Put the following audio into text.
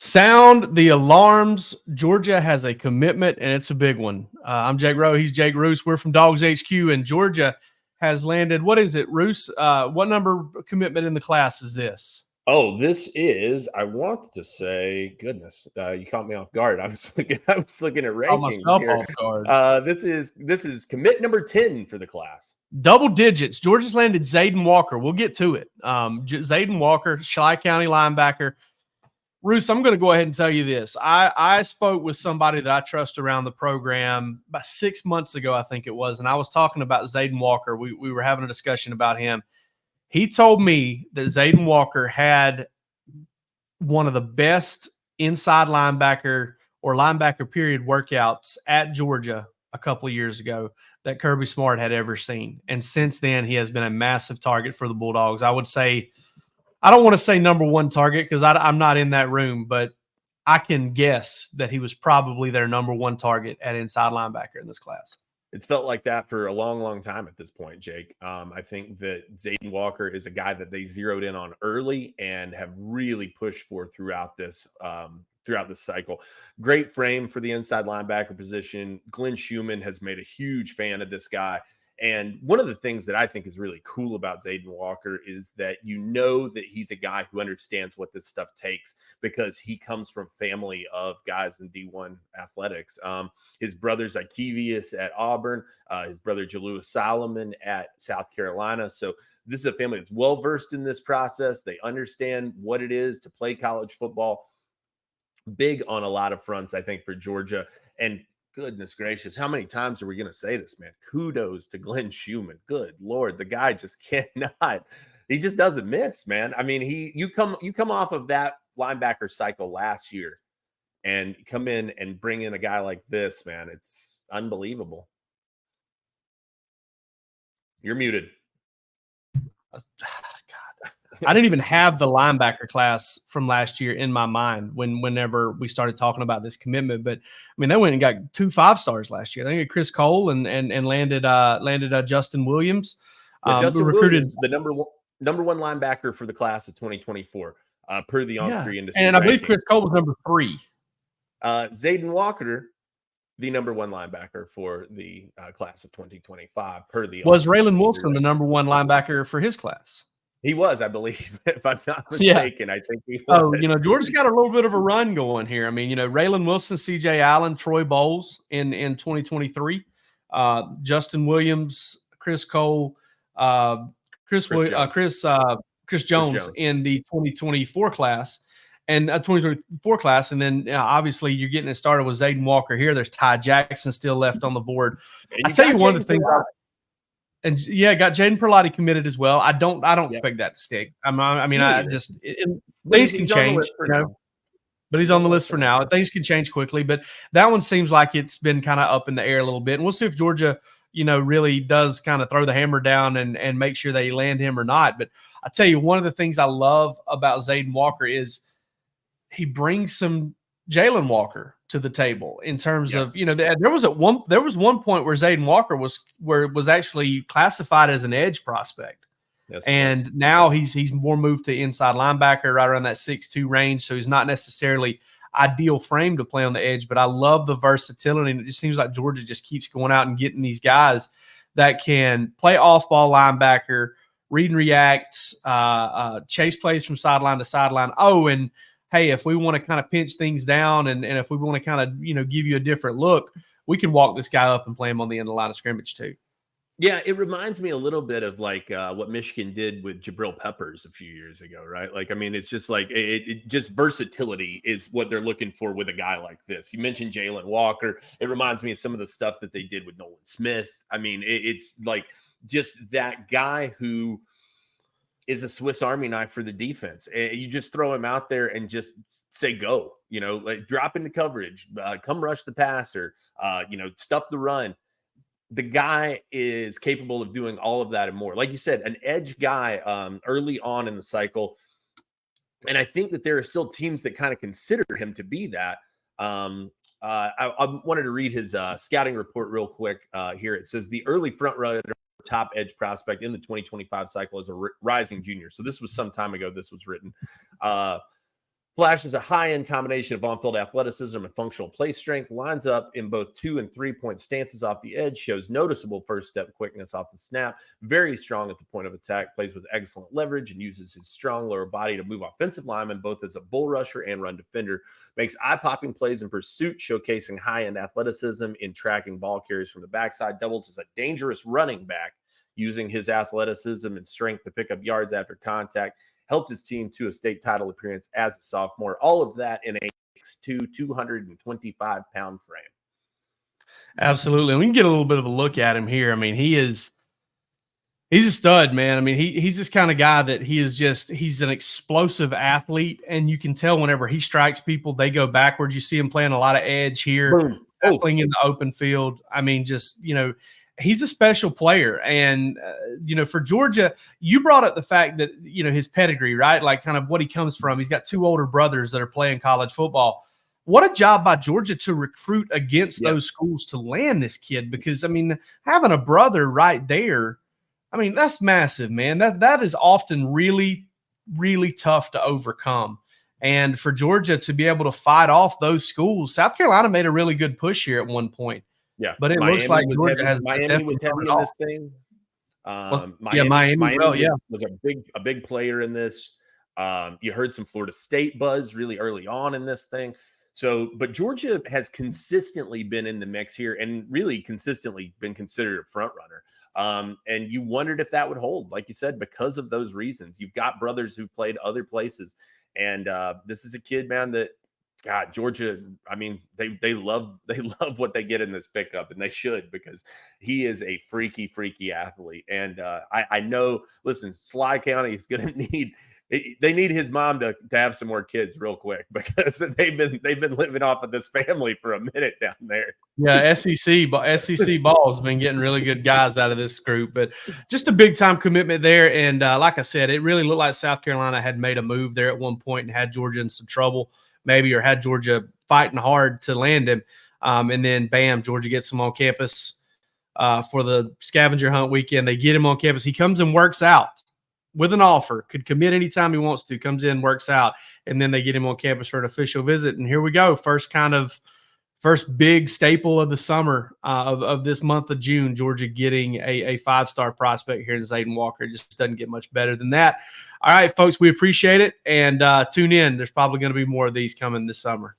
Sound the alarms. Georgia has a commitment, and it's a big one. I'm Jake Rowe. He's Jake Roos. We're from DawgsHQ, and Georgia has landed. What is it, Roos? What number commitment in the class is this? Oh, this is, I want to say, goodness, you caught me off guard. I was looking at rankings here. Off guard. This is commit number 10 for the class. Double digits. Georgia's landed Zaden Walker. We'll get to it. Zaden Walker, Schley County linebacker. Roos, I'm going to go ahead and tell you this. I spoke with somebody that I trust around the program about 6 months ago, I think it was, and I was talking about Zaden Walker. We were having a discussion about him. He told me that Zaden Walker had one of the best inside linebacker or linebacker period workouts at Georgia a couple of years ago that Kirby Smart had ever seen. And since then, he has been a massive target for the Bulldogs. I would say, I don't want to say number one target because I'm not in that room, but I can guess that he was probably their number one target at inside linebacker in this class. It's felt like that for a long, long time at this point, Jake. I think that Zaden Walker is a guy that they zeroed in on early and have really pushed for throughout this cycle. Great frame for the inside linebacker position. Glenn Schumann has made a huge fan of this guy. And one of the things that I think is really cool about Zaden Walker is that you know that he's a guy who understands what this stuff takes because he comes from a family of guys in D1 athletics. His brother's Ikevius at Auburn, his brother Jalewis Solomon at South Carolina. So this is a family that's well-versed in this process. They understand what it is to play college football. Big on a lot of fronts, I think, for Georgia. And goodness gracious, how many times are we going to say this, man? Kudos to Glenn Schumann. Good Lord, the guy just cannot. He just doesn't miss, man. I mean, you come off of that linebacker cycle last year and come in and bring in a guy like this, man. It's unbelievable. You're muted. I didn't even have the linebacker class from last year in my mind whenever we started talking about this commitment. But I mean, they went and got 2 5-stars last year. They got Chris Cole and landed Justin Williams. Justin recruited Williams, the number one linebacker for the class of 2024 per the On3 industry. And I believe Chris Cole was number 3. Zayden Walker, the number one linebacker for the class of 2025 per the. Was Raylan Wilson the number one linebacker for his class? He was, I believe, if I'm not mistaken. I think he was. Oh, Georgia's got a little bit of a run going here. I mean, Raylan Wilson, C.J. Allen, Troy Bowles in 2023, Justin Williams, Chris Cole, Chris Jones in the 2024 class, and 2024 class, and then obviously you're getting it started with Zayden Walker here. There's Ty Jackson still left on the board. I tell you one of the things. And got Jaden Perlotti committed as well. I don't expect that to stick. Things can change, but he's on the list for now. Things can change quickly, but that one seems like it's been kind of up in the air a little bit. And we'll see if Georgia, really does kind of throw the hammer down and make sure they land him or not. But I tell you, one of the things I love about Zaden Walker is he brings some Jalen Walker to the table in terms of, there was one point where Zaden Walker was actually classified as an edge prospect. Yes, and now he's more moved to inside linebacker right around that 6'2" range. So he's not necessarily ideal frame to play on the edge, but I love the versatility. And it just seems like Georgia just keeps going out and getting these guys that can play off-ball linebacker, read and react, chase plays from sideline to sideline. Oh, and hey, if we want to kind of pinch things down and if we want to kind of, give you a different look, we can walk this guy up and play him on the end of the line of scrimmage too. Yeah, it reminds me a little bit of like what Michigan did with Jabril Peppers a few years ago, right? Like, I mean, it's just like it just versatility is what they're looking for with a guy like this. You mentioned Jalen Walker. It reminds me of some of the stuff that they did with Nolan Smith. I mean, it's like just that guy who is a Swiss Army knife for the defense. You just throw him out there and just say, go, like drop into coverage, come rush the passer, stuff the run. The guy is capable of doing all of that and more. Like you said, an edge guy early on in the cycle. And I think that there are still teams that kind of consider him to be that. I wanted to read his scouting report real quick here. It says the early front runner top edge prospect in the 2025 cycle is a rising junior. So this was some time ago. This was written. Flashes a high-end combination of on-field athleticism and functional play strength, lines up in both 2- and 3-point stances off the edge, shows noticeable first-step quickness off the snap, very strong at the point of attack, plays with excellent leverage, and uses his strong lower body to move offensive linemen both as a bull rusher and run defender, makes eye-popping plays in pursuit, showcasing high-end athleticism in tracking ball carries from the backside, doubles as a dangerous running back, using his athleticism and strength to pick up yards after contact, helped his team to a state title appearance as a sophomore. All of that in a 6'2", 225-pound frame. Absolutely. And we can get a little bit of a look at him here. I mean, he's a stud, man. I mean, he's this kind of guy that he's an explosive athlete, and you can tell whenever he strikes people, they go backwards. You see him playing a lot of edge here, tackling in the open field. I mean, just, he's a special player. And, for Georgia, you brought up the fact that, his pedigree, right? Like kind of what he comes from. He's got 2 older brothers that are playing college football. What a job by Georgia to recruit against those schools to land this kid, because, I mean, having a brother right there, I mean, that's massive, man. That is often really, really tough to overcome. And for Georgia to be able to fight off those schools, South Carolina made a really good push here at one point. Yeah, but it looks like Georgia has Miami was heavy in this thing. Miami was a big player in this. You heard some Florida State buzz really early on in this thing. So, but Georgia has consistently been in the mix here and really consistently been considered a front runner. And you wondered if that would hold, like you said, because of those reasons. You've got brothers who played other places, and this is a kid, man, that, God, Georgia, I mean, they love what they get in this pickup, and they should, because he is a freaky athlete. And I know, listen, Sly County is going to need his mom to have some more kids real quick, because they've been living off of this family for a minute down there. Yeah, SEC ball has been getting really good guys out of this group, but just a big time commitment there. And like I said, it really looked like South Carolina had made a move there at one point and had Georgia in some trouble, maybe, or had Georgia fighting hard to land him. And then, bam, Georgia gets him on campus for the scavenger hunt weekend. They get him on campus. He comes and works out with an offer, could commit anytime he wants to, comes in, works out, and then they get him on campus for an official visit. And here we go. First big staple of the summer of this month of June, Georgia getting a 5-star prospect here in Zaden Walker. It just doesn't get much better than that. All right, folks, we appreciate it, and tune in. There's probably going to be more of these coming this summer.